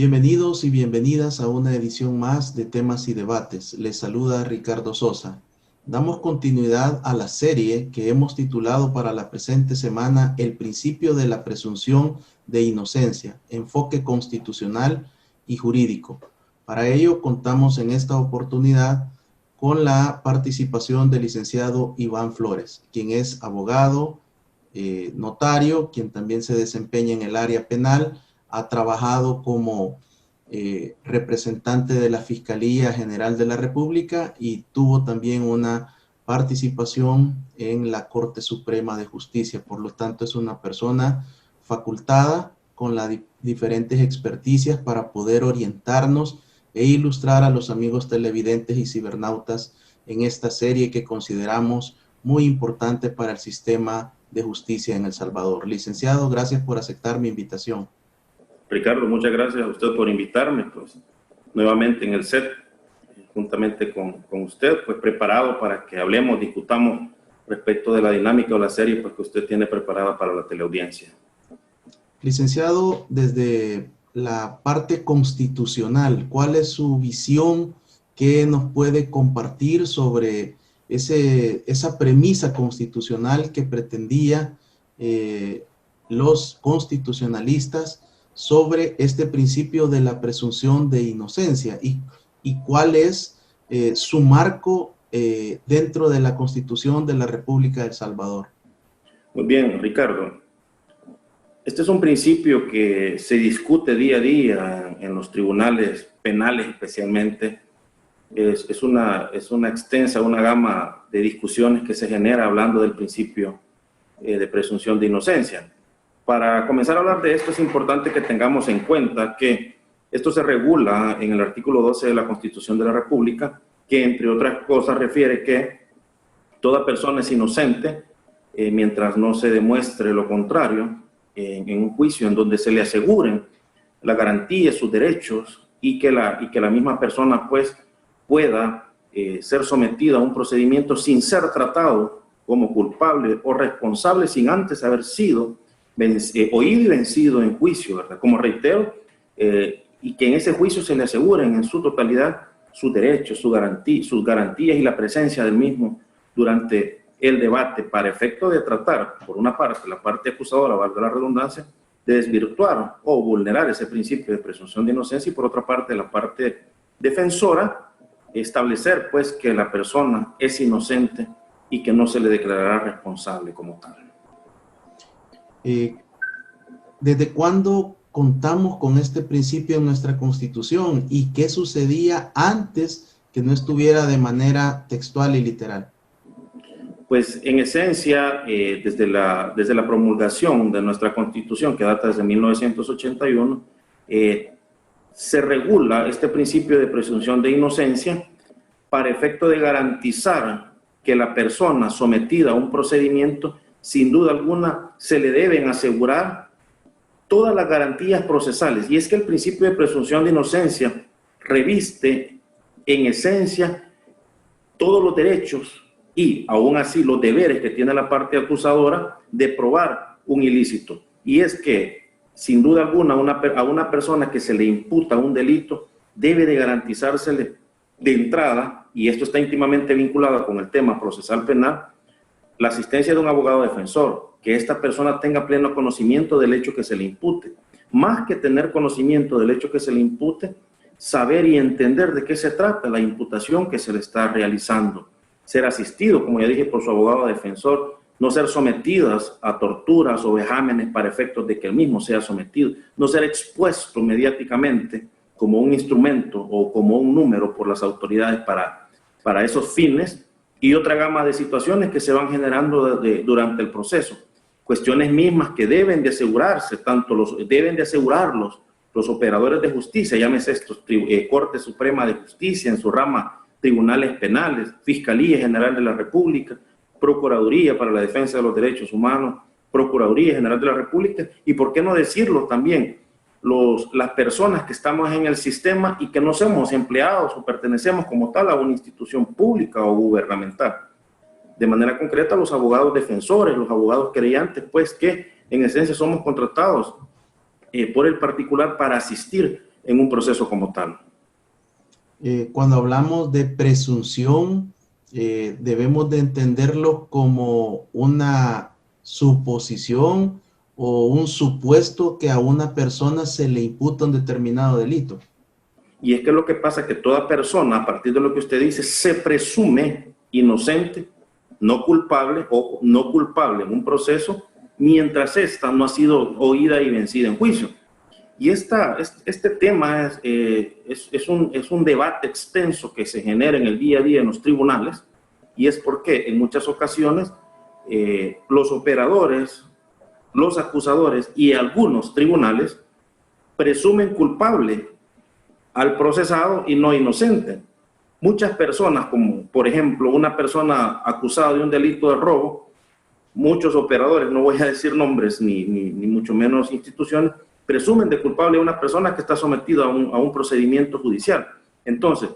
Bienvenidos y bienvenidas a una edición más de Temas y Debates. Les saluda Ricardo Sosa. Damos continuidad a la serie que hemos titulado para la presente semana El principio de la presunción de inocencia, enfoque constitucional y jurídico. Para ello contamos en esta oportunidad con la participación del licenciado Iván Flores, quien es abogado, notario, quien también se desempeña en el área penal. Ha trabajado como representante de la Fiscalía General de la República y tuvo también una participación en la Corte Suprema de Justicia. Por lo tanto, es una persona facultada con las diferentes experticias para poder orientarnos e ilustrar a los amigos televidentes y cibernautas en esta serie que consideramos muy importante para el sistema de justicia en El Salvador. Licenciado, gracias por aceptar mi invitación. Ricardo, muchas gracias a usted por invitarme, pues, nuevamente en el set, juntamente con usted, pues, preparado para que hablemos, discutamos respecto de la dinámica de la serie, pues, que usted tiene preparada para la teleaudiencia. Licenciado, desde la parte constitucional, ¿cuál es su visión? ¿Qué nos puede compartir sobre esa premisa constitucional que pretendía los constitucionalistas sobre este principio de la presunción de inocencia y cuál es su marco dentro de la Constitución de la República de El Salvador? Muy bien, Ricardo. Este es un principio que se discute día a día en los tribunales penales especialmente. Es una extensa, una gama de discusiones que se genera hablando del principio de presunción de inocencia. Para comenzar a hablar de esto es importante que tengamos en cuenta que esto se regula en el artículo 12 de la Constitución de la República, que entre otras cosas refiere que toda persona es inocente mientras no se demuestre lo contrario en un juicio en donde se le aseguren la garantía de sus derechos y que la misma persona pues pueda ser sometida a un procedimiento sin ser tratado como culpable o responsable sin antes haber sido oído y vencido en juicio, ¿verdad? Como reitero, y que en ese juicio se le aseguren en su totalidad sus derechos, sus garantías y la presencia del mismo durante el debate para efecto de tratar, por una parte, la parte acusadora, valga la redundancia, de desvirtuar o vulnerar ese principio de presunción de inocencia y por otra parte, la parte defensora, establecer pues que la persona es inocente y que no se le declarará responsable como tal. ¿Desde cuándo contamos con este principio en nuestra Constitución y qué sucedía antes que no estuviera de manera textual y literal? Pues en esencia, desde la promulgación de nuestra Constitución, que data desde 1981, se regula este principio de presunción de inocencia para efecto de garantizar que la persona sometida a un procedimiento, sin duda alguna, se le deben asegurar todas las garantías procesales. Y es que el principio de presunción de inocencia reviste en esencia todos los derechos y aún así los deberes que tiene la parte acusadora de probar un ilícito. Y es que, sin duda alguna, a una persona que se le imputa un delito debe de garantizársele de entrada, y esto está íntimamente vinculado con el tema procesal penal, la asistencia de un abogado defensor, que esta persona tenga pleno conocimiento del hecho que se le impute. Más que tener conocimiento del hecho que se le impute, saber y entender de qué se trata la imputación que se le está realizando. Ser asistido, como ya dije, por su abogado defensor, no ser sometidas a torturas o vejámenes para efectos de que el mismo sea sometido, no ser expuesto mediáticamente como un instrumento o como un número por las autoridades para esos fines, y otra gama de situaciones que se van generando durante el proceso. Cuestiones mismas que deben de asegurarse, deben de asegurarlos los operadores de justicia, llámese estos Corte Suprema de Justicia en su rama tribunales penales, Fiscalía General de la República, Procuraduría para la Defensa de los Derechos Humanos, Procuraduría General de la República, y por qué no decirlo también, las personas que estamos en el sistema y que no somos empleados o pertenecemos como tal a una institución pública o gubernamental. De manera concreta, los abogados defensores, los abogados querellantes, pues que en esencia somos contratados por el particular para asistir en un proceso como tal. Cuando hablamos de presunción, debemos de entenderlo como una suposición o un supuesto que a una persona se le imputa un determinado delito. Y es que lo que pasa es que toda persona, a partir de lo que usted dice, se presume inocente, no culpable o no culpable en un proceso, mientras ésta no ha sido oída y vencida en juicio. Y este tema es un debate extenso que se genera en el día a día en los tribunales, y es porque en muchas ocasiones los operadores, los acusadores y algunos tribunales presumen culpable al procesado y no inocente. Muchas personas, como por ejemplo una persona acusada de un delito de robo, muchos operadores, no voy a decir nombres ni mucho menos instituciones, presumen de culpable a una persona que está sometida a un procedimiento judicial. Entonces,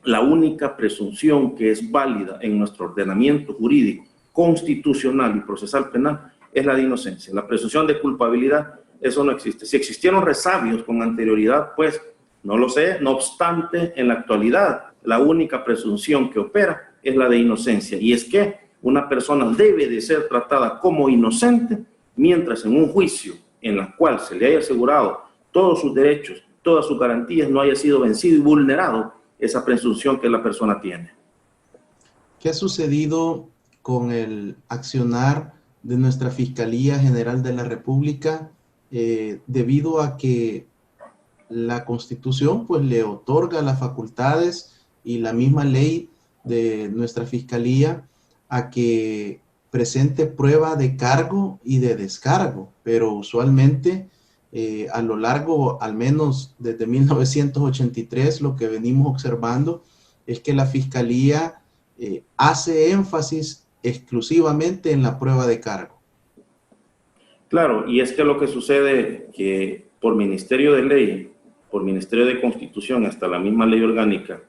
la única presunción que es válida en nuestro ordenamiento jurídico, constitucional y procesal penal es la de inocencia. La presunción de culpabilidad, eso no existe. Si existieron resabios con anterioridad, pues no lo sé. No obstante, en la actualidad, la única presunción que opera es la de inocencia. Y es que una persona debe de ser tratada como inocente mientras en un juicio en la cual se le haya asegurado todos sus derechos, todas sus garantías, no haya sido vencido y vulnerado esa presunción que la persona tiene. ¿Qué ha sucedido con el accionar de nuestra Fiscalía General de la República debido a que la Constitución pues le otorga las facultades y la misma ley de nuestra Fiscalía a que presente prueba de cargo y de descargo, pero usualmente a lo largo, al menos desde 1983, lo que venimos observando es que la Fiscalía hace énfasis exclusivamente en la prueba de cargo. Claro, y es que lo que sucede que por Ministerio de Ley, por Ministerio de Constitución, hasta la misma ley orgánica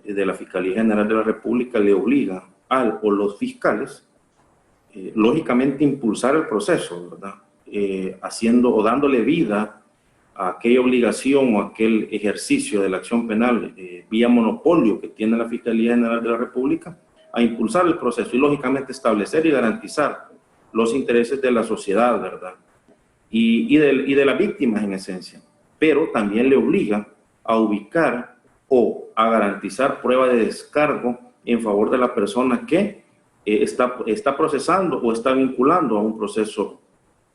de la Fiscalía General de la República le obliga al o los fiscales, lógicamente, impulsar el proceso, ¿verdad? Haciendo o dándole vida a aquella obligación o aquel ejercicio de la acción penal vía monopolio que tiene la Fiscalía General de la República, a impulsar el proceso y lógicamente establecer y garantizar los intereses de la sociedad, ¿verdad? Y de las víctimas en esencia, pero también le obliga a ubicar o a garantizar prueba de descargo en favor de la persona que está procesando o está vinculando a un proceso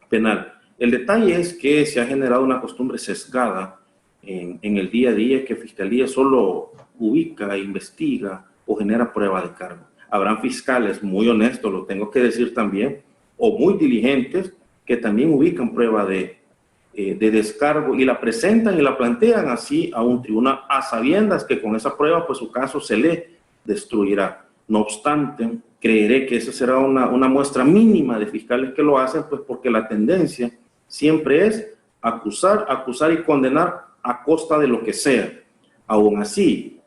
penal. El detalle es que se ha generado una costumbre sesgada en el día a día, que Fiscalía solo ubica, investiga o genera prueba de cargo. Habrán fiscales muy honestos, lo tengo que decir también, o muy diligentes, que también ubican prueba de descargo y la presentan y la plantean así a un tribunal, a sabiendas que con esa prueba pues su caso se le destruirá. No obstante, creeré que esa será una muestra mínima de fiscales que lo hacen, pues porque la tendencia siempre es acusar y condenar a costa de lo que sea. Aún así,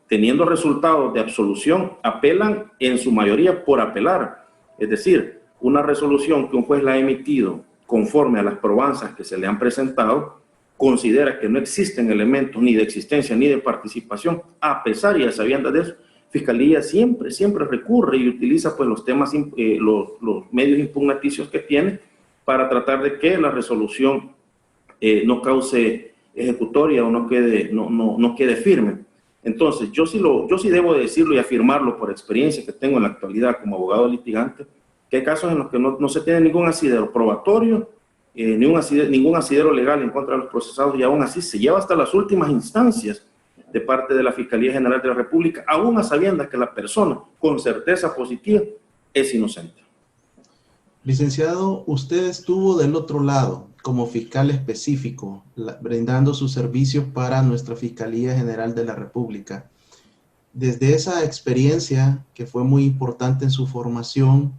teniendo resultados de absolución, apelan en su mayoría por apelar. Es decir, una resolución que un juez la ha emitido conforme a las probanzas que se le han presentado, considera que no existen elementos ni de existencia ni de participación, a pesar y a sabiendas de eso, Fiscalía siempre recurre y utiliza pues los temas, los medios impugnaticios que tiene para tratar de que la resolución no cause ejecutoria o no quede firme. Entonces, yo sí debo decirlo y afirmarlo por experiencia que tengo en la actualidad como abogado litigante, que hay casos en los que no se tiene ningún asidero probatorio, ningún asidero legal en contra de los procesados, y aún así se lleva hasta las últimas instancias de parte de la Fiscalía General de la República, aún a sabiendas que la persona con certeza positiva es inocente. Licenciado, usted estuvo del otro lado como fiscal específico, brindando sus servicios para nuestra Fiscalía General de la República. Desde esa experiencia, que fue muy importante en su formación,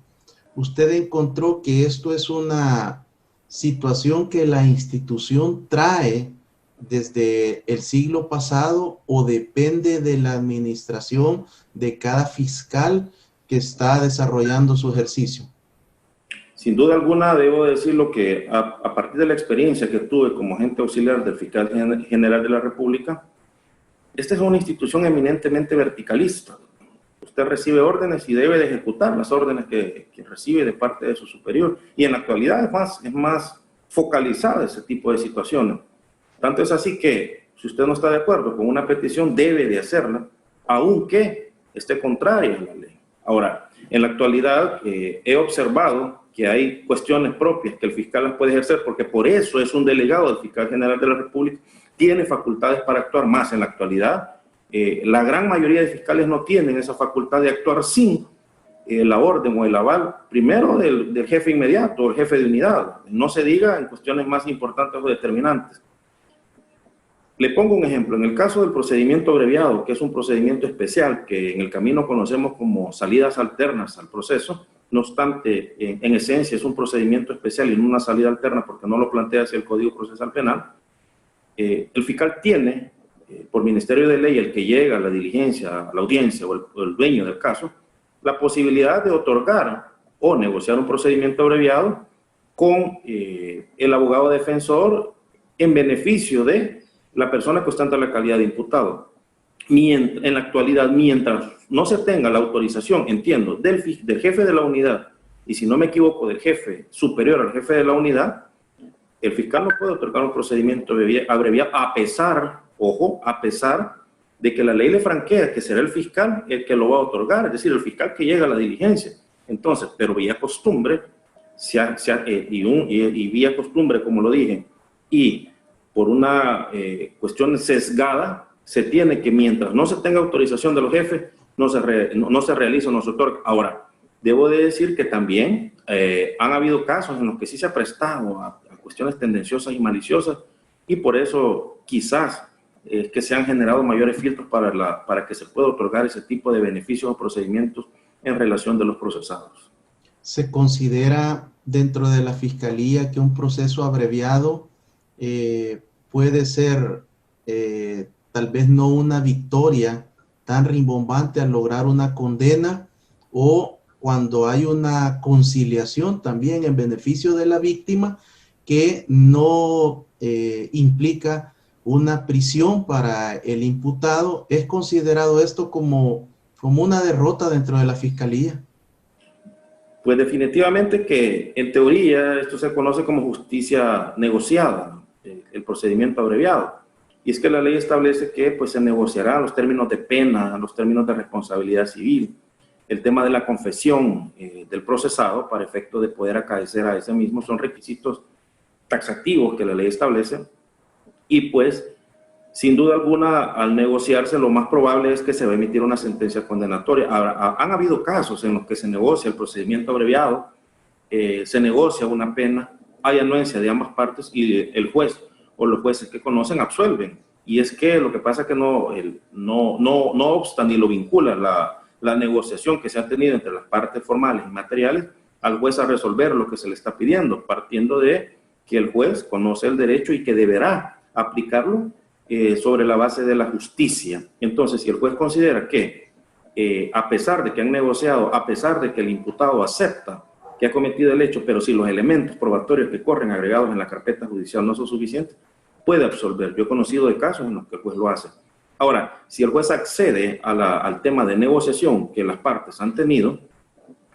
¿usted encontró que esto es una situación que la institución trae desde el siglo pasado o depende de la administración de cada fiscal que está desarrollando su ejercicio? Sin duda alguna, debo decirlo que a partir de la experiencia que tuve como agente auxiliar del Fiscal General de la República, esta es una institución eminentemente verticalista. Usted recibe órdenes y debe de ejecutar las órdenes que recibe de parte de su superior. Y en la actualidad es más focalizada ese tipo de situaciones. Tanto es así que si usted no está de acuerdo con una petición, debe de hacerla, aunque esté contraria a la ley. Ahora, en la actualidad he observado que hay cuestiones propias que el fiscal las puede ejercer, porque por eso es un delegado del Fiscal General de la República, tiene facultades para actuar más en la actualidad. La gran mayoría de fiscales no tienen esa facultad de actuar sin la orden o el aval, primero del jefe inmediato o el jefe de unidad, no se diga en cuestiones más importantes o determinantes. Le pongo un ejemplo. En el caso del procedimiento abreviado, que es un procedimiento especial que en el camino conocemos como salidas alternas al proceso, no obstante, en esencia es un procedimiento especial y no una salida alterna porque no lo plantea hacia el Código Procesal Penal. El fiscal tiene, por Ministerio de Ley, el que llega a la diligencia, a la audiencia o el dueño del caso, la posibilidad de otorgar o negociar un procedimiento abreviado con el abogado defensor en beneficio de la persona que ostenta la calidad de imputado. En la actualidad, mientras no se tenga la autorización, entiendo, del jefe de la unidad, y si no me equivoco, del jefe superior al jefe de la unidad, el fiscal no puede otorgar un procedimiento abreviado a pesar, ojo, a pesar de que la ley le franquea que será el fiscal el que lo va a otorgar, es decir, el fiscal que llega a la diligencia. Entonces, pero vía costumbre, y vía costumbre, como lo dije, y por una cuestión sesgada, se tiene que, mientras no se tenga autorización de los jefes, no se realiza, no se otorga. Ahora, debo de decir que también han habido casos en los que sí se ha prestado a cuestiones tendenciosas y maliciosas, y por eso quizás que se han generado mayores filtros para que se pueda otorgar ese tipo de beneficios o procedimientos en relación de los procesados. ¿Se considera dentro de la Fiscalía que un proceso abreviado puede ser tal vez no una victoria tan rimbombante al lograr una condena, o cuando hay una conciliación también en beneficio de la víctima que no implica una prisión para el imputado? ¿Es considerado esto como una derrota dentro de la Fiscalía? Pues definitivamente que en teoría esto se conoce como justicia negociada, el procedimiento abreviado. Y es que la ley establece que pues, se negociará los términos de pena, los términos de responsabilidad civil, el tema de la confesión del procesado para efecto de poder acaecer a ese mismo, son requisitos taxativos que la ley establece. Y pues, sin duda alguna, al negociarse, lo más probable es que se va a emitir una sentencia condenatoria. Han habido casos en los que se negocia el procedimiento abreviado, se negocia una pena, hay anuencia de ambas partes y el juez o los jueces que conocen absuelven. Y es que lo que pasa es que no obsta ni lo vincula la negociación que se ha tenido entre las partes formales y materiales al juez a resolver lo que se le está pidiendo, partiendo de que el juez conoce el derecho y que deberá aplicarlo sobre la base de la justicia. Entonces, si el juez considera que a pesar de que han negociado, a pesar de que el imputado acepta que ha cometido el hecho, pero si los elementos probatorios que corren agregados en la carpeta judicial no son suficientes, puede absolver. Yo he conocido de casos en los que el juez lo hace. Ahora, si el juez accede al tema de negociación que las partes han tenido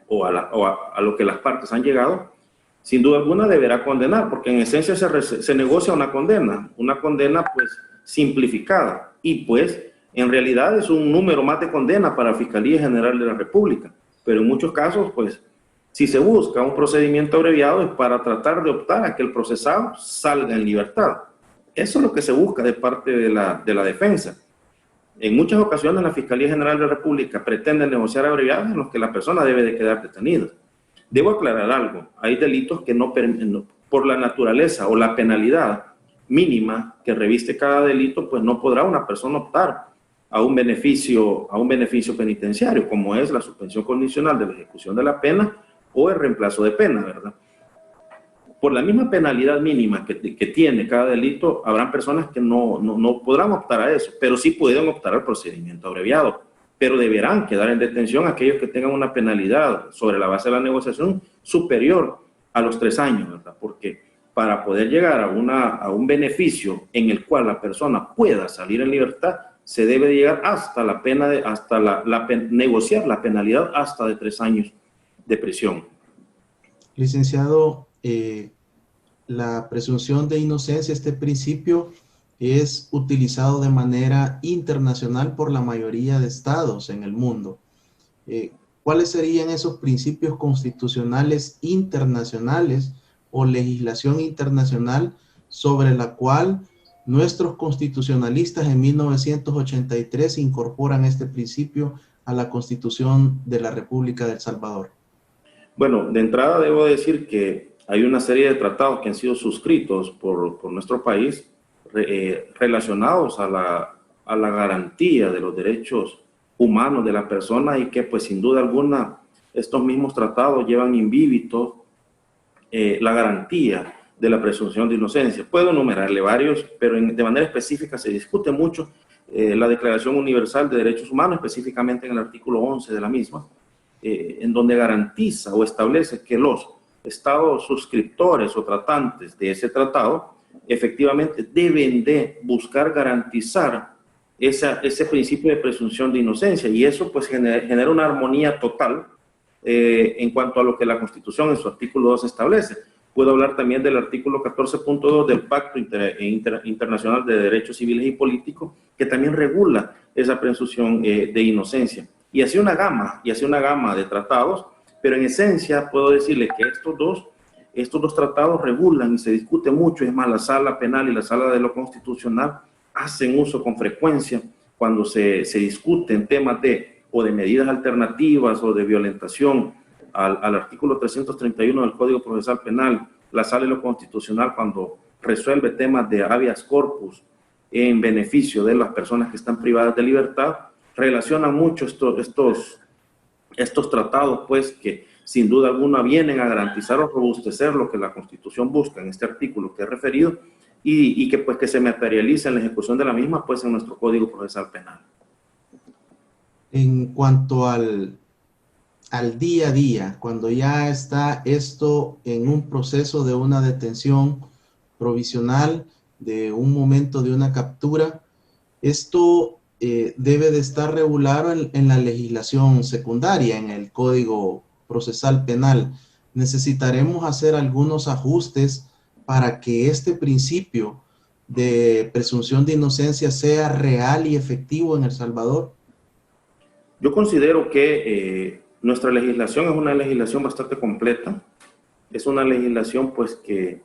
o a lo que las partes han llegado, sin duda alguna deberá condenar, porque en esencia se negocia una condena pues simplificada, y pues en realidad es un número más de condena para la Fiscalía General de la República, pero en muchos casos pues si se busca un procedimiento abreviado es para tratar de optar a que el procesado salga en libertad. Eso es lo que se busca de parte de la defensa. En muchas ocasiones la Fiscalía General de la República pretende negociar abreviados en los que la persona debe de quedar detenida. Debo aclarar algo, hay delitos que no permiten, por la naturaleza o la penalidad mínima que reviste cada delito, pues no podrá una persona optar a un beneficio penitenciario, como es la suspensión condicional de la ejecución de la pena o el reemplazo de pena, ¿verdad? Por la misma penalidad mínima que tiene cada delito, habrán personas que no podrán optar a eso, pero sí pueden optar al procedimiento abreviado, pero deberán quedar en detención aquellos que tengan una penalidad sobre la base de la negociación superior a los 3 años, ¿verdad? Porque para poder llegar a un beneficio en el cual la persona pueda salir en libertad, se debe llegar hasta la pena negociar la penalidad hasta de 3 años de prisión. Licenciado, la presunción de inocencia, este principio, es utilizado de manera internacional por la mayoría de estados en el mundo. ¿Cuáles serían esos principios constitucionales internacionales o legislación internacional sobre la cual nuestros constitucionalistas en 1983 incorporan este principio a la Constitución de la República de El Salvador? Bueno, de entrada debo decir que hay una serie de tratados que han sido suscritos por nuestro país relacionados a la garantía de los derechos humanos de la persona, y que pues sin duda alguna estos mismos tratados llevan invívitos la garantía de la presunción de inocencia. Puedo enumerarle varios, pero de manera específica se discute mucho la Declaración Universal de Derechos Humanos, específicamente en el artículo 11 de la misma, en donde garantiza o establece que los estados suscriptores o tratantes de ese tratado efectivamente deben de buscar garantizar ese principio de presunción de inocencia, y eso pues genera una armonía total en cuanto a lo que la Constitución en su artículo 2 establece. Puedo hablar también del artículo 14.2 del Pacto Internacional de Derechos Civiles y Políticos, que también regula esa presunción de inocencia. Y así una gama de tratados, pero en esencia puedo decirle que estos dos tratados regulan y se discute mucho. Es más, la Sala Penal y la Sala de lo Constitucional hacen uso con frecuencia cuando se discuten temas de medidas alternativas o de violentación al artículo 331 del Código Procesal Penal. La Sala de lo Constitucional, cuando resuelve temas de habeas corpus en beneficio de las personas que están privadas de libertad, relacionan mucho estos tratados, pues, que sin duda alguna vienen a garantizar o robustecer lo que la Constitución busca en este artículo que he referido, y que pues que se materializa en la ejecución de la misma, pues, en nuestro Código Procesal Penal. En cuanto al día a día, cuando ya está esto en un proceso de una detención provisional, de un momento de una captura, esto debe de estar regulado en la legislación secundaria, en el Código Procesal Penal. Necesitaremos hacer algunos ajustes para que este principio de presunción de inocencia sea real y efectivo en El Salvador. Yo considero que nuestra legislación es una legislación bastante completa. Es una legislación pues que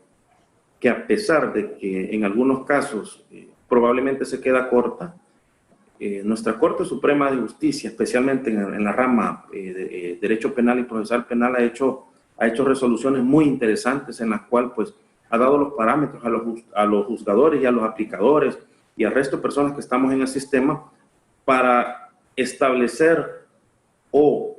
a pesar de que en algunos casos probablemente se queda corta, nuestra Corte Suprema de Justicia, especialmente en la rama de Derecho Penal y Procesal Penal, ha hecho resoluciones muy interesantes en las cuales pues ha dado los parámetros a los juzgadores y a los aplicadores y al resto de personas que estamos en el sistema para establecer o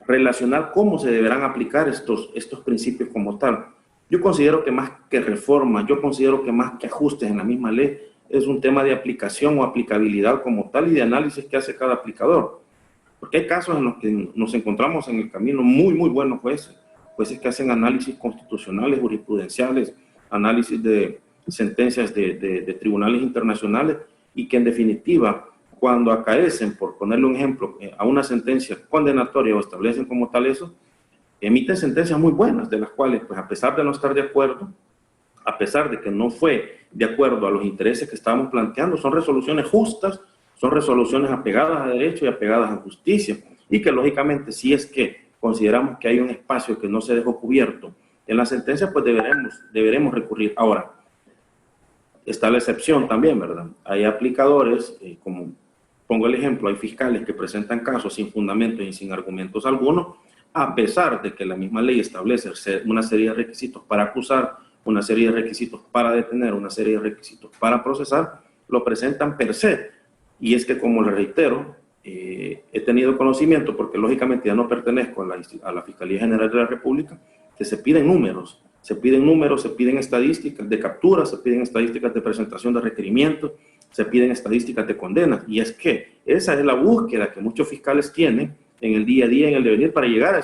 relacionar cómo se deberán aplicar estos principios como tal. Yo considero que más que reforma, yo considero que más que ajustes en la misma ley, es un tema de aplicación o aplicabilidad como tal y de análisis que hace cada aplicador. Porque hay casos en los que nos encontramos en el camino muy buenos jueces que hacen análisis constitucionales, jurisprudenciales, análisis de sentencias de tribunales internacionales, y que en definitiva, cuando acaecen, por ponerle un ejemplo, a una sentencia condenatoria o establecen como tal eso, emiten sentencias muy buenas, de las cuales, pues a pesar de no estar de acuerdo, a pesar de que no fue de acuerdo a los intereses que estábamos planteando, son resoluciones justas, son resoluciones apegadas a derecho y apegadas a justicia, y que lógicamente si es que consideramos que hay un espacio que no se dejó cubierto en la sentencia, pues deberemos recurrir. Ahora, está la excepción también, ¿verdad? Hay aplicadores, como pongo el ejemplo, hay fiscales que presentan casos sin fundamento y sin argumentos algunos, a pesar de que la misma ley establece una serie de requisitos para acusar, una serie de requisitos para detener, una serie de requisitos para procesar, lo presentan per se. Y es que, como le reitero, he tenido conocimiento, porque lógicamente ya no pertenezco a la Fiscalía General de la República, que se piden números, se piden estadísticas de captura, se piden estadísticas de presentación de requerimientos, se piden estadísticas de condenas. Y es que esa es la búsqueda que muchos fiscales tienen en el día a día, en el devenir, para llegar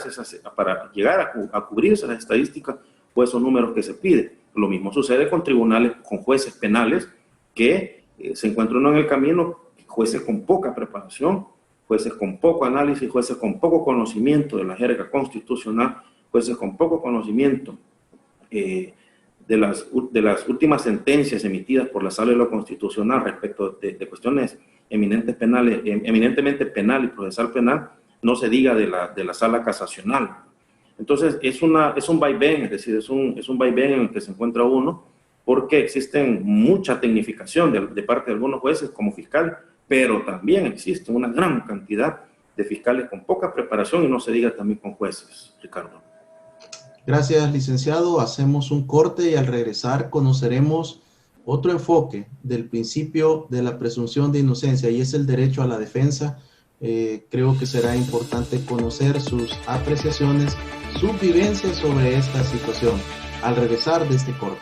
a cubrir esas estadísticas pues esos números que se piden. Lo mismo sucede con tribunales, con jueces penales, que se encuentra uno en el camino, jueces con poca preparación, jueces con poco análisis, jueces con poco conocimiento de la jerga constitucional, jueces con poco conocimiento de las últimas sentencias emitidas por la Sala de lo Constitucional respecto de cuestiones eminentemente penal y procesal penal, no se diga de la Sala Casacional. Entonces, es un vaivén, es decir, es un vaivén en el que se encuentra uno, porque existen mucha tecnificación de parte de algunos jueces como fiscal, pero también existe una gran cantidad de fiscales con poca preparación y no se diga también con jueces, Ricardo. Gracias, licenciado. Hacemos un corte y al regresar conoceremos otro enfoque del principio de la presunción de inocencia y es el derecho a la defensa. Creo que será importante conocer sus apreciaciones, sus vivencias sobre esta situación al regresar de este corte.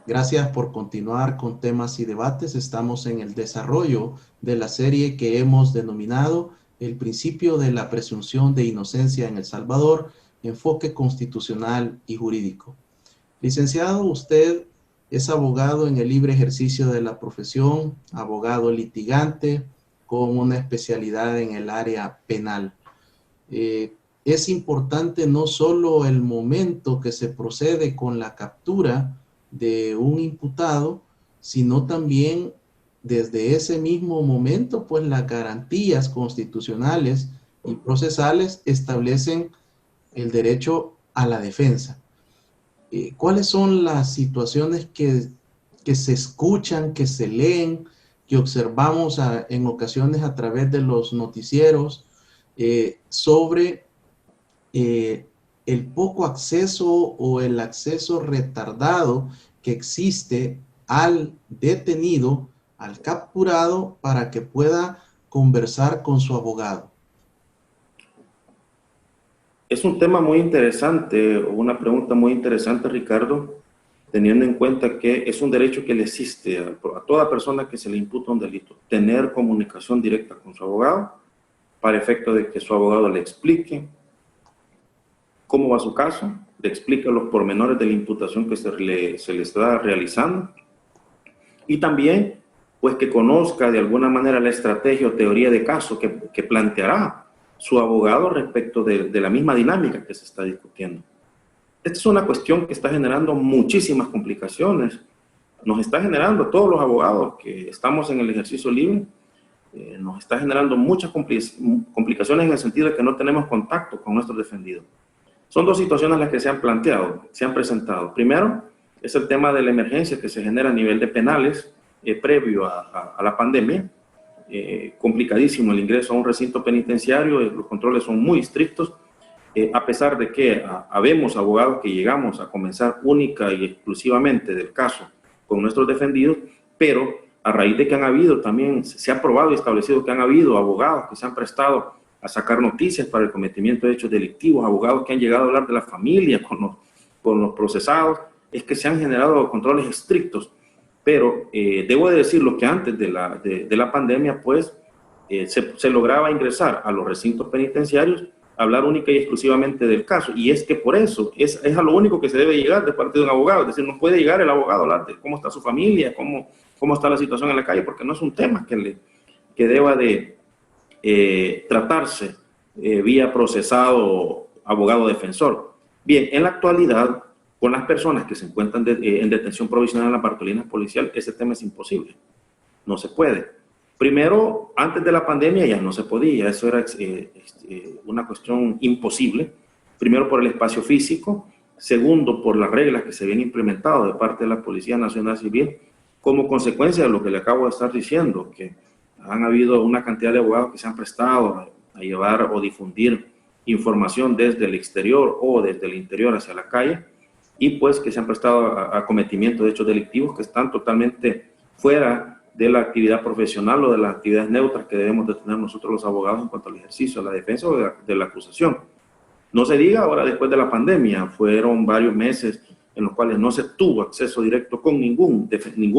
Gracias por continuar con temas y debates. Estamos en el desarrollo de la serie que hemos denominado El principio de la presunción de inocencia en El Salvador, enfoque constitucional y jurídico. Licenciado, usted es abogado en el libre ejercicio de la profesión, abogado litigante con una especialidad en el área penal. Es importante no solo el momento que se procede con la captura de un imputado, sino también desde ese mismo momento, pues las garantías constitucionales y procesales establecen el derecho a la defensa. ¿Cuáles son las situaciones que se escuchan, que se leen, que observamos en ocasiones a través de los noticieros sobre el poco acceso o el acceso retardado que existe al detenido, al capturado, para que pueda conversar con su abogado? Es un tema muy interesante, o una pregunta muy interesante, Ricardo, teniendo en cuenta que es un derecho que le existe a toda persona que se le imputa un delito, tener comunicación directa con su abogado, para efecto de que su abogado le explique cómo va su caso, le explica los pormenores de la imputación que se le está realizando y también pues que conozca de alguna manera la estrategia o teoría de caso que planteará su abogado respecto de la misma dinámica que se está discutiendo. Esta es una cuestión que está generando muchísimas complicaciones. Nos está generando, todos los abogados que estamos en el ejercicio libre, nos está generando muchas complicaciones en el sentido de que no tenemos contacto con nuestros defendidos. Son dos situaciones las que se han planteado, se han presentado. Primero, es el tema de la emergencia que se genera a nivel de penales previo a la pandemia. Complicadísimo el ingreso a un recinto penitenciario, los controles son muy estrictos, a pesar de que habemos abogados que llegamos a comenzar única y exclusivamente del caso con nuestros defendidos, pero a raíz de que han habido también, se ha probado y establecido que han habido abogados que se han prestado a sacar noticias para el cometimiento de hechos delictivos, abogados que han llegado a hablar de la familia con los procesados, es que se han generado controles estrictos. Pero debo de decirlo que antes de la pandemia, pues, se lograba ingresar a los recintos penitenciarios, hablar única y exclusivamente del caso. Y es que por eso es a lo único que se debe llegar de parte de un abogado. Es decir, no puede llegar el abogado a hablar de cómo está su familia, cómo está la situación en la calle, porque no es un tema que deba de tratarse vía procesado abogado defensor. Bien, en la actualidad, con las personas que se encuentran en detención provisional en la Bartolina policial, ese tema es imposible, no se puede. Primero, antes de la pandemia ya no se podía, eso era una cuestión imposible. Primero por el espacio físico, segundo por las reglas que se habían implementado de parte de la Policía Nacional Civil, como consecuencia de lo que le acabo de estar diciendo, que han habido una cantidad de abogados que se han prestado a llevar o difundir información desde el exterior o desde el interior hacia la calle, y pues que se han prestado a cometimiento de hechos delictivos que están totalmente fuera de la actividad profesional o de las actividades neutras que debemos de tener nosotros los abogados en cuanto al ejercicio, a la defensa o de la acusación. No se diga ahora después de la pandemia, fueron varios meses en los cuales no se tuvo acceso directo con ningún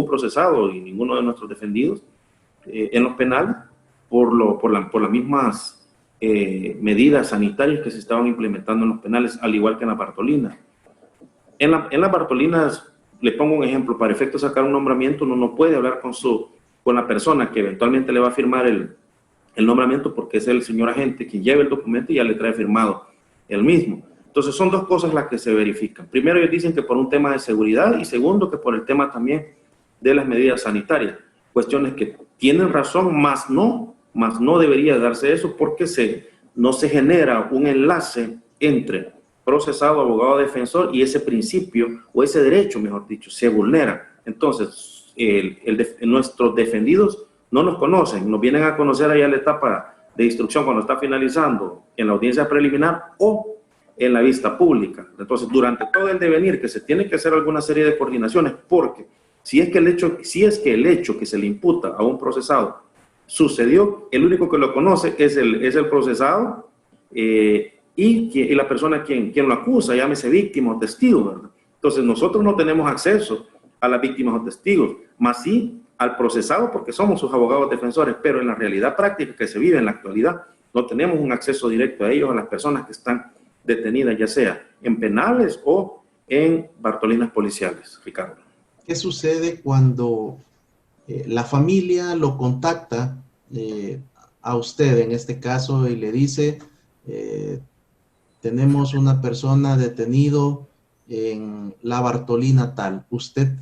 procesado y ninguno de nuestros defendidos en los penales por las mismas medidas sanitarias que se estaban implementando en los penales, al igual que en la Bartolina. En las Bartolinas, le pongo un ejemplo, para efecto de sacar un nombramiento, uno no puede hablar con la persona que eventualmente le va a firmar el nombramiento, porque es el señor agente quien lleva el documento y ya le trae firmado el mismo. Entonces son dos cosas las que se verifican. Primero, ellos dicen que por un tema de seguridad, y segundo, que por el tema también de las medidas sanitarias. Cuestiones que tienen razón, más no debería darse eso, porque no se genera un enlace entre procesado, abogado, defensor, y ese principio, o ese derecho, mejor dicho, se vulnera. Entonces, nuestros defendidos no nos conocen, nos vienen a conocer allá en la etapa de instrucción cuando está finalizando, en la audiencia preliminar o en la vista pública. Entonces, durante todo el devenir que se tiene que hacer alguna serie de coordinaciones, porque si es que el hecho que se le imputa a un procesado sucedió, el único que lo conoce es el procesado y la persona quien lo acusa, llámese víctima o testigo, ¿verdad? Entonces, nosotros no tenemos acceso a las víctimas o testigos, más sí al procesado, porque somos sus abogados defensores, pero en la realidad práctica que se vive en la actualidad, no tenemos un acceso directo a ellos, a las personas que están detenidas, ya sea en penales o en Bartolinas policiales. Ricardo. ¿Qué sucede cuando la familia lo contacta a usted en este caso y le dice, tenemos una persona detenido en la Bartolina tal? Usted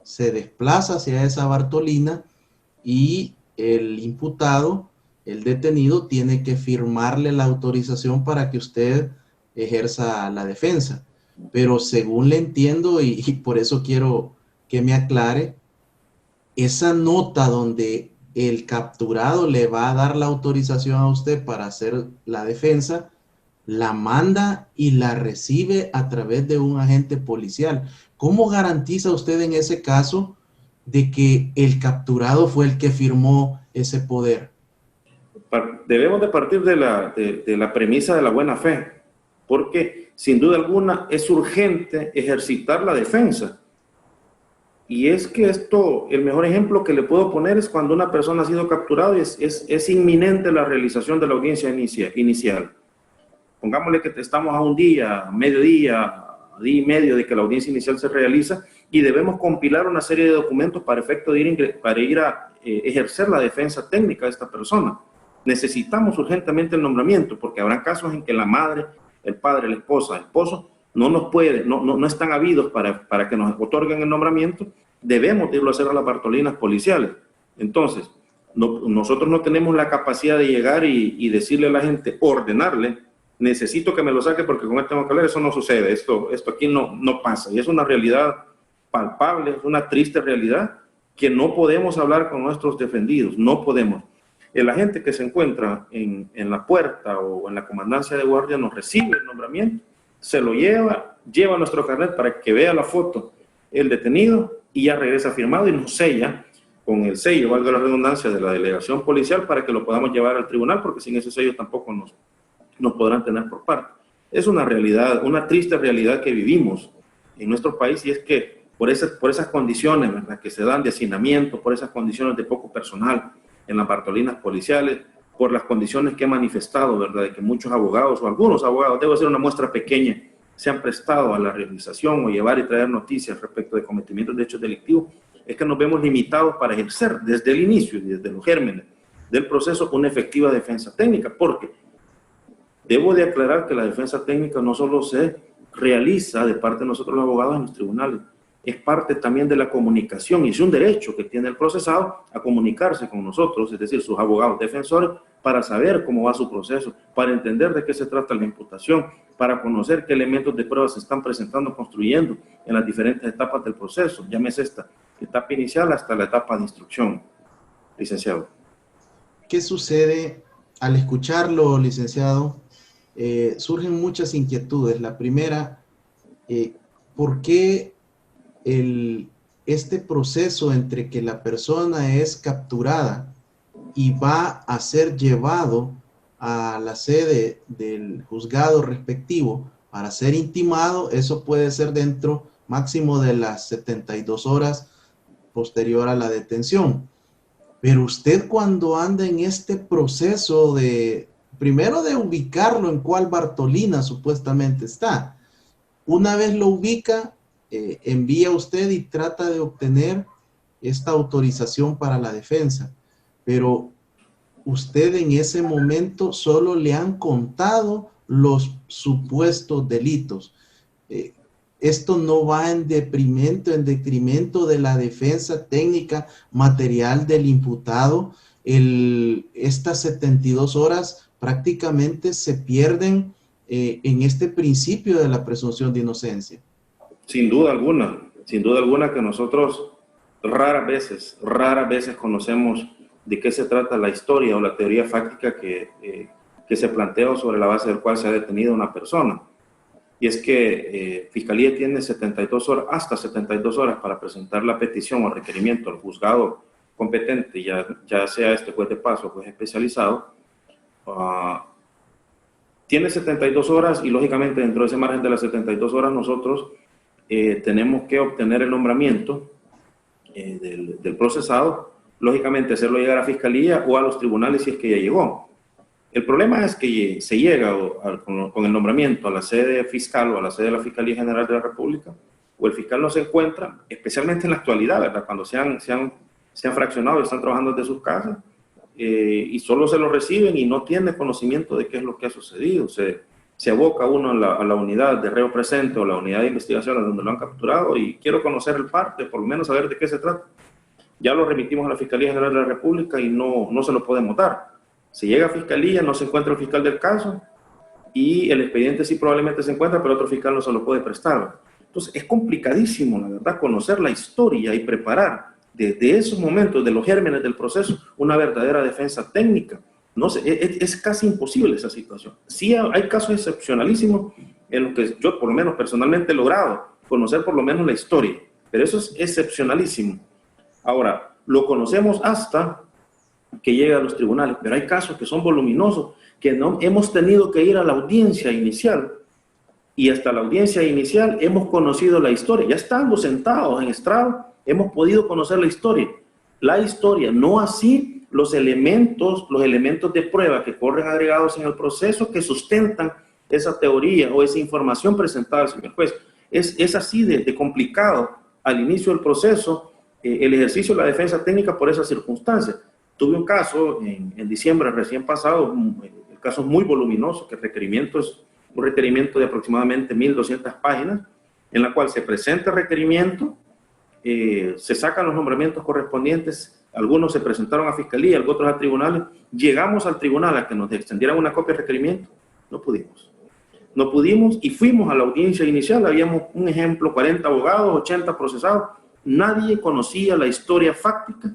se desplaza hacia esa Bartolina y el imputado, el detenido, tiene que firmarle la autorización para que usted ejerza la defensa. Pero según le entiendo, y por eso quiero que me aclare, esa nota donde el capturado le va a dar la autorización a usted para hacer la defensa, la manda y la recibe a través de un agente policial. ¿Cómo garantiza usted en ese caso de que el capturado fue el que firmó ese poder? Debemos de partir de la premisa de la buena fe, porque sin duda alguna es urgente ejercitar la defensa. Y es que el mejor ejemplo que le puedo poner es cuando una persona ha sido capturada y es inminente la realización de la audiencia inicial. Pongámosle que estamos a un día, mediodía, a día y medio de que la audiencia inicial se realiza y debemos compilar una serie de documentos para efecto de ir a ejercer la defensa técnica de esta persona. Necesitamos urgentemente el nombramiento, porque habrá casos en que la madre, el padre, la esposa, el esposo no están habidos para que nos otorguen el nombramiento. Debemos irlo a hacer a las Bartolinas policiales. Entonces, nosotros no tenemos la capacidad de llegar y decirle a la gente, ordenarle, necesito que me lo saque porque con este tengo que hablar. Eso no sucede, esto aquí no pasa, y es una realidad palpable, es una triste realidad que no podemos hablar con nuestros defendidos, no podemos. El agente que se encuentra en la puerta o en la comandancia de guardia nos recibe el nombramiento, se lo lleva nuestro carnet para que vea la foto el detenido y ya regresa firmado y nos sella con el sello, valga la redundancia, de la delegación policial para que lo podamos llevar al tribunal, porque sin ese sello tampoco nos podrán tener por parte. Es una realidad, una triste realidad que vivimos en nuestro país, y es que por esas condiciones, ¿verdad?, que se dan de hacinamiento, por esas condiciones de poco personal en las Bartolinas policiales, por las condiciones que he manifestado, ¿verdad?, de que muchos abogados o algunos abogados, debo hacer una muestra pequeña, se han prestado a la realización o llevar y traer noticias respecto de cometimientos de hechos delictivos, es que nos vemos limitados para ejercer desde el inicio y desde los gérmenes del proceso una efectiva defensa técnica, porque debo de aclarar que la defensa técnica no solo se realiza de parte de nosotros los abogados en los tribunales, es parte también de la comunicación y es un derecho que tiene el procesado a comunicarse con nosotros, es decir, sus abogados defensores, para saber cómo va su proceso, para entender de qué se trata la imputación, para conocer qué elementos de prueba se están presentando, construyendo en las diferentes etapas del proceso, llámese esta etapa inicial hasta la etapa de instrucción, licenciado. ¿Qué sucede al escucharlo, licenciado? Surgen muchas inquietudes. La primera, ¿por qué este proceso entre que la persona es capturada y va a ser llevado a la sede del juzgado respectivo para ser intimado, eso puede ser dentro máximo de las 72 horas posterior a la detención. Pero usted, cuando anda en este proceso de, primero, de ubicarlo en cuál Bartolina supuestamente está, una vez lo ubica, envía usted y trata de obtener esta autorización para la defensa. Pero usted en ese momento solo le han contado los supuestos delitos. Esto no va en detrimento de la defensa técnica material del imputado. Estas 72 horas prácticamente se pierden en este principio de la presunción de inocencia. Sin duda alguna que nosotros raras veces conocemos de qué se trata la historia o la teoría fáctica que se plantea sobre la base del cual se ha detenido una persona. Y es que Fiscalía tiene 72 horas, hasta 72 horas para presentar la petición o requerimiento al juzgado competente, ya sea este juez de paso o juez especializado. Tiene 72 horas y lógicamente dentro de ese margen de las 72 horas nosotros tenemos que obtener el nombramiento del procesado, lógicamente hacerlo llegar a Fiscalía o a los tribunales si es que ya llegó. El problema es que se llega con el nombramiento a la sede fiscal o a la sede de la Fiscalía General de la República, o el fiscal no se encuentra, especialmente en la actualidad, ¿verdad? Cuando se han fraccionado y están trabajando desde sus casas, y solo se lo reciben y no tiene conocimiento de qué es lo que ha sucedido. Se aboca uno a la unidad de reo presente o la unidad de investigación donde lo han capturado y quiero conocer el parte, por lo menos saber de qué se trata. Ya lo remitimos a la Fiscalía General de la República y no se lo podemos dar. Se llega a Fiscalía, no se encuentra el fiscal del caso y el expediente sí probablemente se encuentra, pero otro fiscal no se lo puede prestar. Entonces es complicadísimo, la verdad, conocer la historia y preparar desde esos momentos, de los gérmenes del proceso, una verdadera defensa técnica. No sé, es casi imposible esa situación. Sí hay casos excepcionalísimos en los que yo por lo menos personalmente he logrado conocer por lo menos la historia, pero eso es excepcionalísimo. Ahora, lo conocemos hasta que llega a los tribunales, pero hay casos que son voluminosos, que no hemos tenido que ir a la audiencia inicial, y hasta la audiencia inicial hemos conocido la historia. Ya estando sentados en estrado, hemos podido conocer la historia, no así los elementos de prueba que corren agregados en el proceso que sustentan esa teoría o esa información presentada al señor juez. Es así de complicado al inicio del proceso el ejercicio de la defensa técnica por esas circunstancias. Tuve un caso en diciembre recién pasado, el caso es muy voluminoso, que el requerimiento es un requerimiento de aproximadamente 1.200 páginas, en la cual se presenta el requerimiento, se sacan los nombramientos correspondientes, algunos se presentaron a Fiscalía, otros a tribunales. Llegamos al tribunal a que nos extendieran una copia de requerimiento, no pudimos y fuimos a la audiencia inicial. Habíamos, un ejemplo, 40 abogados, 80 procesados, nadie conocía la historia fáctica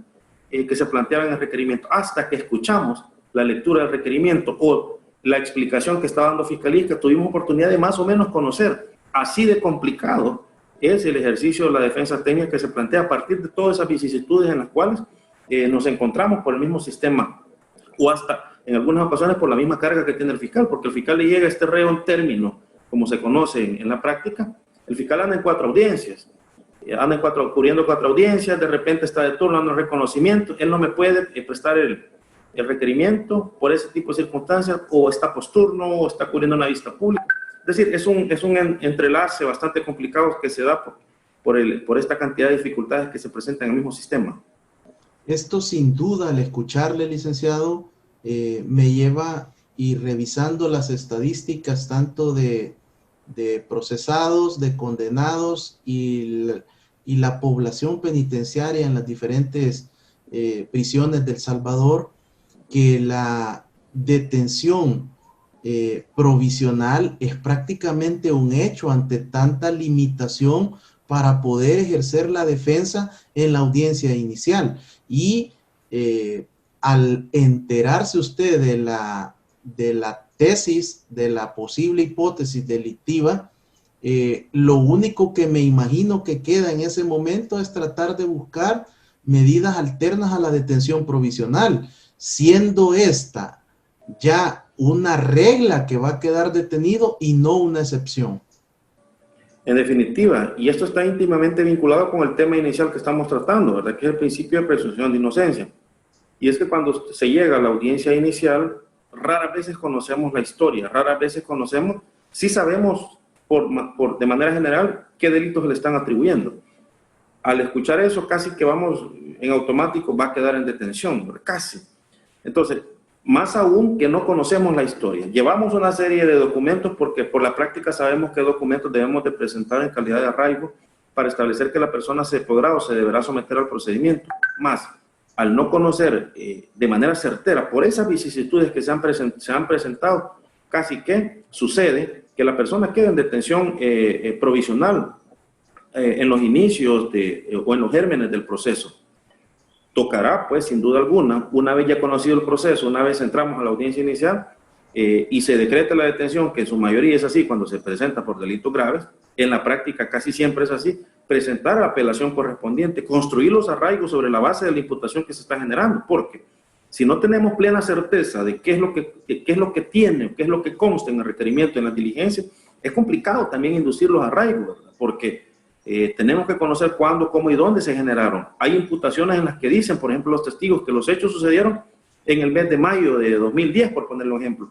que se planteaba en el requerimiento, hasta que escuchamos la lectura del requerimiento o la explicación que está dando Fiscalía, que tuvimos oportunidad de más o menos conocer. Así de complicado es el ejercicio de la defensa técnica que se plantea a partir de todas esas vicisitudes en las cuales nos encontramos por el mismo sistema, o hasta en algunas ocasiones por la misma carga que tiene el fiscal, porque el fiscal le llega a este reo en término, como se conoce en la práctica. El fiscal anda en 4 audiencias, cubriendo 4 audiencias, de repente está de turno dando reconocimiento, él no me puede prestar el requerimiento por ese tipo de circunstancias, o está posturno, o está cubriendo una vista pública. Es decir, es un entrelace bastante complicado que se da por esta cantidad de dificultades que se presentan en el mismo sistema. Esto sin duda, al escucharle, licenciado, me lleva, y revisando las estadísticas tanto de procesados, de condenados y la población penitenciaria en las diferentes prisiones de El Salvador, que la detención provisional es prácticamente un hecho ante tanta limitación para poder ejercer la defensa en la audiencia inicial. Y al enterarse usted de la tesis, de la posible hipótesis delictiva, lo único que me imagino que queda en ese momento es tratar de buscar medidas alternas a la detención provisional, siendo esta ya una regla que va a quedar detenido y no una excepción. En definitiva, y esto está íntimamente vinculado con el tema inicial que estamos tratando, ¿verdad? Que es el principio de presunción de inocencia. Y es que cuando se llega a la audiencia inicial, raras veces conocemos la historia, raras veces conocemos, sí sabemos de manera general qué delitos le están atribuyendo. Al escuchar eso, casi que vamos en automático, va a quedar en detención, casi. Entonces, más aún que no conocemos la historia. Llevamos una serie de documentos porque por la práctica sabemos qué documentos debemos de presentar en calidad de arraigo para establecer que la persona se podrá o se deberá someter al procedimiento. Más, al no conocer de manera certera por esas vicisitudes que se han presentado, casi que sucede que la persona queda en detención provisional en los inicios o en los gérmenes del proceso. Tocará, pues, sin duda alguna, una vez ya conocido el proceso, una vez entramos a la audiencia inicial y se decreta la detención, que en su mayoría es así cuando se presenta por delitos graves, en la práctica casi siempre es así, presentar la apelación correspondiente, construir los arraigos sobre la base de la imputación que se está generando, porque si no tenemos plena certeza de qué es lo que tiene, qué es lo que consta en el requerimiento, en la diligencia, es complicado también inducir los arraigos, ¿verdad? Porque tenemos que conocer cuándo, cómo y dónde se generaron. Hay imputaciones en las que dicen, por ejemplo, los testigos que los hechos sucedieron en el mes de mayo de 2010, por ponerlo ejemplo.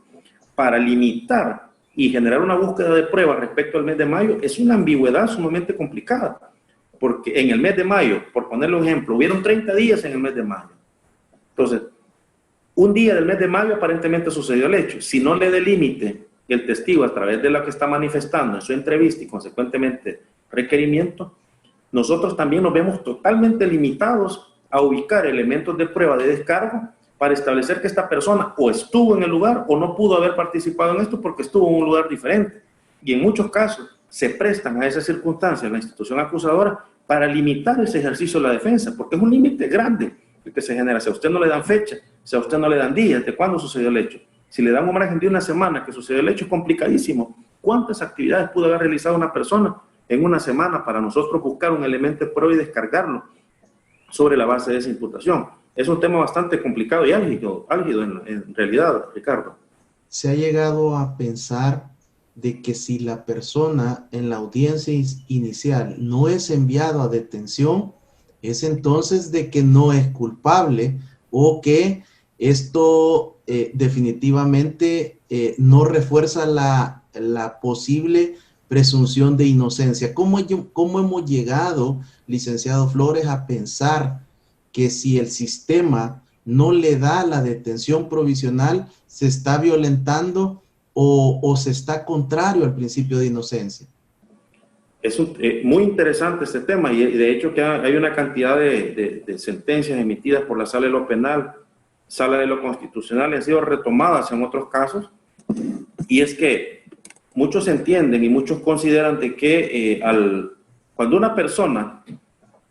Para limitar y generar una búsqueda de pruebas respecto al mes de mayo es una ambigüedad sumamente complicada, porque en el mes de mayo, por ponerlo ejemplo, hubieron 30 días en el mes de mayo. Entonces, un día del mes de mayo aparentemente sucedió el hecho. Si no le delimite el testigo a través de lo que está manifestando en su entrevista y consecuentemente requerimiento, nosotros también nos vemos totalmente limitados a ubicar elementos de prueba de descargo para establecer que esta persona o estuvo en el lugar o no pudo haber participado en esto porque estuvo en un lugar diferente. Y en muchos casos se prestan a esas circunstancias la institución acusadora para limitar ese ejercicio de la defensa, porque es un límite grande el que se genera. Si a usted no le dan fecha, si a usted no le dan días de cuándo sucedió el hecho, si le dan un margen de una semana que sucedió el hecho, es complicadísimo. ¿Cuántas actividades pudo haber realizado una persona en una semana para nosotros buscar un elemento de prueba y descargarlo sobre la base de esa imputación? Es un tema bastante complicado y álgido en realidad, Ricardo. Se ha llegado a pensar de que si la persona en la audiencia inicial no es enviado a detención, es entonces de que no es culpable o que esto definitivamente no refuerza la posible presunción de inocencia. ¿Cómo hemos llegado, licenciado Flores, a pensar que si el sistema no le da la detención provisional, se está violentando o se está contrario al principio de inocencia? Es muy interesante este tema y de hecho que hay una cantidad de sentencias emitidas por la Sala de lo Penal, Sala de lo Constitucional, y han sido retomadas en otros casos, y es que muchos entienden y muchos consideran de que cuando una persona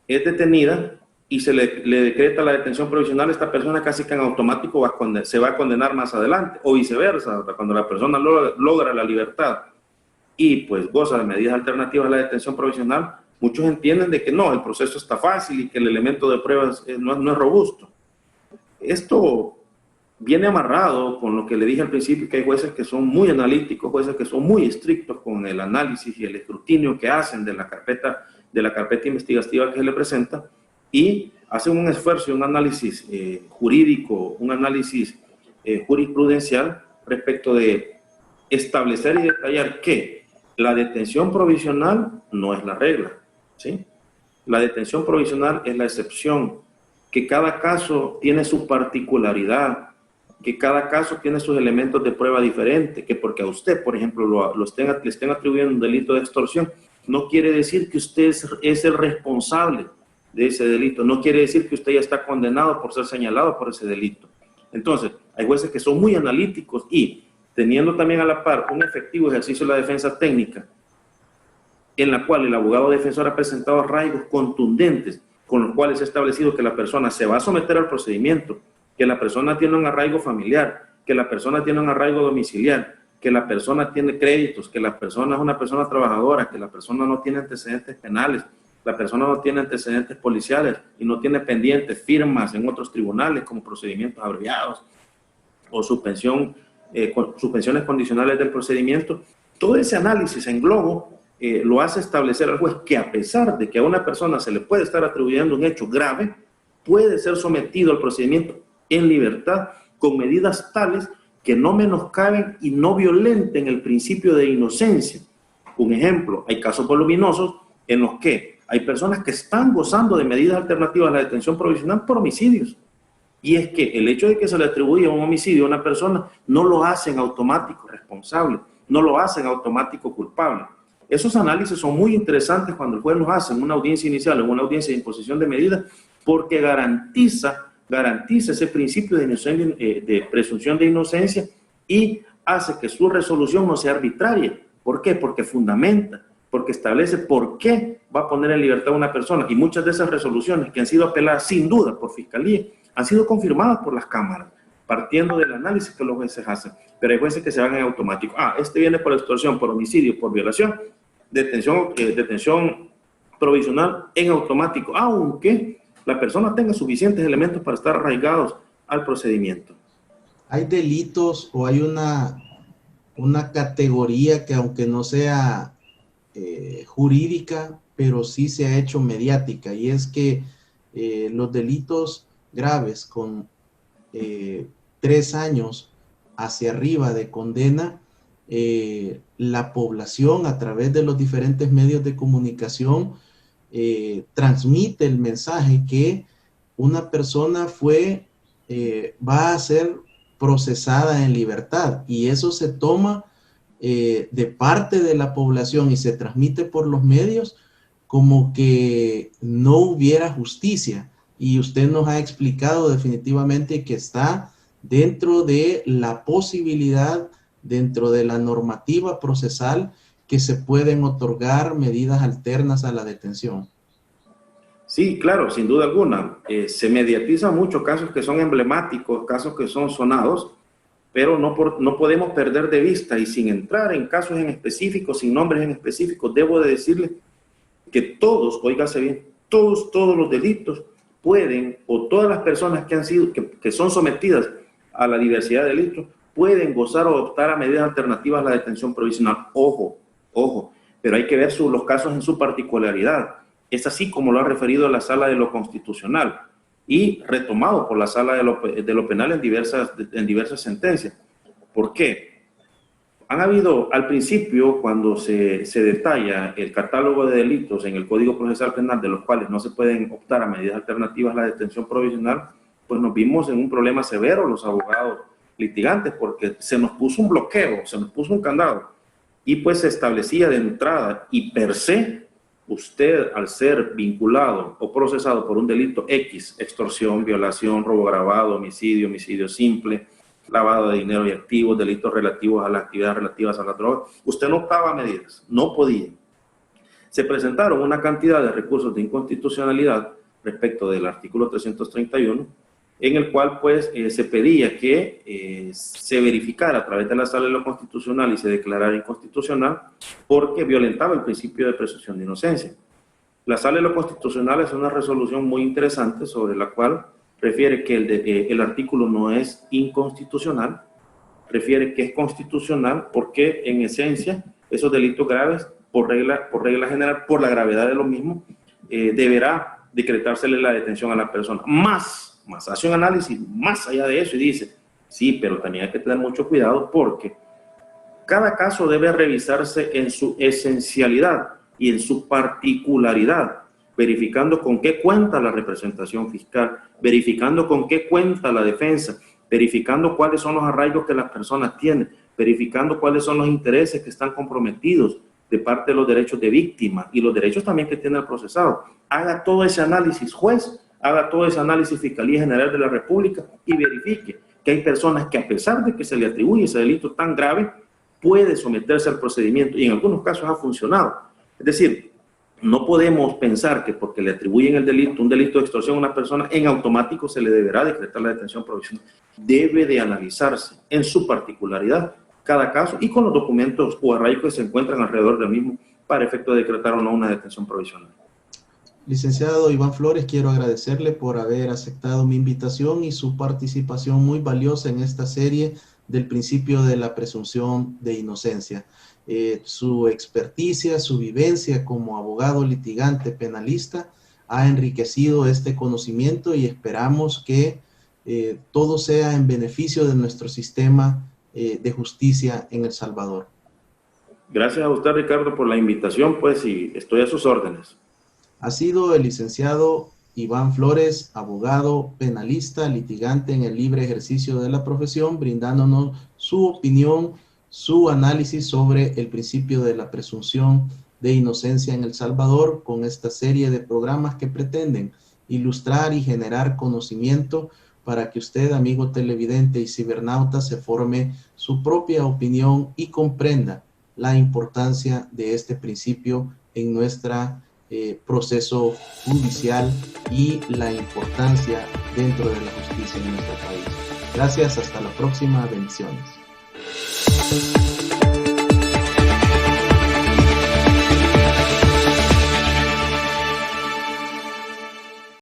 es detenida y se le decreta la detención provisional, esta persona casi que en automático se va a condenar más adelante, o viceversa, cuando la persona logra la libertad y pues goza de medidas alternativas a la detención provisional, muchos entienden de que no, el proceso está fácil y que el elemento de pruebas no es robusto. Esto viene amarrado con lo que le dije al principio, que hay jueces que son muy analíticos, jueces que son muy estrictos con el análisis y el escrutinio que hacen de la carpeta investigativa que se le presenta, y hacen un esfuerzo y un análisis jurídico, un análisis jurisprudencial respecto de establecer y detallar que la detención provisional no es la regla, ¿sí? La detención provisional es la excepción, que cada caso tiene su particularidad, que cada caso tiene sus elementos de prueba diferentes, que porque a usted, por ejemplo, le estén atribuyendo un delito de extorsión, no quiere decir que usted es el responsable de ese delito, no quiere decir que usted ya está condenado por ser señalado por ese delito. Entonces, hay jueces que son muy analíticos y teniendo también a la par un efectivo ejercicio de la defensa técnica, en la cual el abogado defensor ha presentado arraigos contundentes, con los cuales se ha establecido que la persona se va a someter al procedimiento, que la persona tiene un arraigo familiar, que la persona tiene un arraigo domiciliar, que la persona tiene créditos, que la persona es una persona trabajadora, que la persona no tiene antecedentes penales, la persona no tiene antecedentes policiales y no tiene pendientes firmas en otros tribunales como procedimientos abreviados o suspensión suspensiones condicionales del procedimiento. Todo ese análisis en globo lo hace establecer al juez que, a pesar de que a una persona se le puede estar atribuyendo un hecho grave, puede ser sometido al procedimiento en libertad con medidas tales que no menoscaben y no violenten el principio de inocencia. Un ejemplo, hay casos voluminosos en los que hay personas que están gozando de medidas alternativas a la detención provisional por homicidios. Y es que el hecho de que se le atribuya un homicidio a una persona no lo hacen automático responsable, no lo hacen automático culpable. Esos análisis son muy interesantes cuando el juez los hace en una audiencia inicial o en una audiencia de imposición de medidas, porque garantiza ese principio de presunción de inocencia y hace que su resolución no sea arbitraria. ¿Por qué? Porque fundamenta, porque establece por qué va a poner en libertad a una persona. Y muchas de esas resoluciones que han sido apeladas sin duda por Fiscalía han sido confirmadas por las cámaras, partiendo del análisis que los jueces hacen. Pero hay jueces que se van en automático. Este viene por extorsión, por homicidio, por violación, detención provisional en automático, aunque la persona tenga suficientes elementos para estar arraigados al procedimiento. ¿Hay delitos o hay una categoría que, aunque no sea jurídica, pero sí se ha hecho mediática, y es que los delitos graves con 3 años hacia arriba de condena, la población a través de los diferentes medios de comunicación transmite el mensaje que una persona va a ser procesada en libertad, y eso se toma de parte de la población y se transmite por los medios como que no hubiera justicia. Y usted nos ha explicado definitivamente que está dentro de la posibilidad, dentro de la normativa procesal, que se pueden otorgar medidas alternas a la detención. Sí, claro, sin duda alguna. Se mediatizan muchos casos que son emblemáticos, casos que son sonados, pero no podemos perder de vista, y sin entrar en casos en específicos, sin nombres en específicos, debo de decirle que todos, óigase bien, todos los delitos pueden, o todas las personas que son sometidas a la diversidad de delitos, pueden gozar o optar a medidas alternativas a la detención provisional. Ojo, pero hay que ver los casos en su particularidad. Es así como lo ha referido la Sala de lo Constitucional y retomado por la Sala de lo Penal en diversas sentencias. ¿Por qué? Han habido, al principio, cuando se detalla el catálogo de delitos en el Código Procesal Penal, de los cuales no se pueden optar a medidas alternativas a la detención provisional, pues nos vimos en un problema severo los abogados litigantes, porque se nos puso un bloqueo, se nos puso un candado, y pues se establecía de entrada y per se, usted, al ser vinculado o procesado por un delito X, extorsión, violación, robo agravado, homicidio simple, lavado de dinero y activos, delitos relativos a las actividades relativas a la droga, usted no optaba a medidas, no podía. Se presentaron una cantidad de recursos de inconstitucionalidad respecto del artículo 331, en el cual pues se pedía que se verificara a través de la Sala de lo Constitucional y se declarara inconstitucional porque violentaba el principio de presunción de inocencia. La Sala de lo Constitucional es una resolución muy interesante sobre la cual refiere que el artículo no es inconstitucional, refiere que es constitucional porque en esencia esos delitos graves, por regla general, por la gravedad de los mismos, deberá decretársele la detención a la persona. Más hace un análisis más allá de eso y dice, sí, pero también hay que tener mucho cuidado porque cada caso debe revisarse en su esencialidad y en su particularidad, verificando con qué cuenta la representación fiscal, verificando con qué cuenta la defensa, verificando cuáles son los arraigos que las personas tienen, verificando cuáles son los intereses que están comprometidos de parte de los derechos de víctima y los derechos también que tiene el procesado. Haga todo ese análisis, juez, haga todo ese análisis Fiscalía General de la República y verifique que hay personas que, a pesar de que se le atribuye ese delito tan grave, puede someterse al procedimiento y en algunos casos ha funcionado. Es decir, no podemos pensar que porque le atribuyen un delito de extorsión a una persona, en automático se le deberá decretar la detención provisional. Debe de analizarse en su particularidad cada caso y con los documentos o arraigos que se encuentran alrededor del mismo para efecto de decretar o no una detención provisional. Licenciado Iván Flores, quiero agradecerle por haber aceptado mi invitación y su participación muy valiosa en esta serie del principio de la presunción de inocencia. Su experticia, su vivencia como abogado litigante penalista ha enriquecido este conocimiento y esperamos que todo sea en beneficio de nuestro sistema de justicia en El Salvador. Gracias a usted, Ricardo, por la invitación, pues, y estoy a sus órdenes. Ha sido el licenciado Iván Flores, abogado penalista, litigante en el libre ejercicio de la profesión, brindándonos su opinión, su análisis sobre el principio de la presunción de inocencia en El Salvador, con esta serie de programas que pretenden ilustrar y generar conocimiento para que usted, amigo televidente y cibernauta, se forme su propia opinión y comprenda la importancia de este principio en nuestra proceso judicial y la importancia dentro de la justicia en nuestro país. Gracias, hasta la próxima, bendiciones.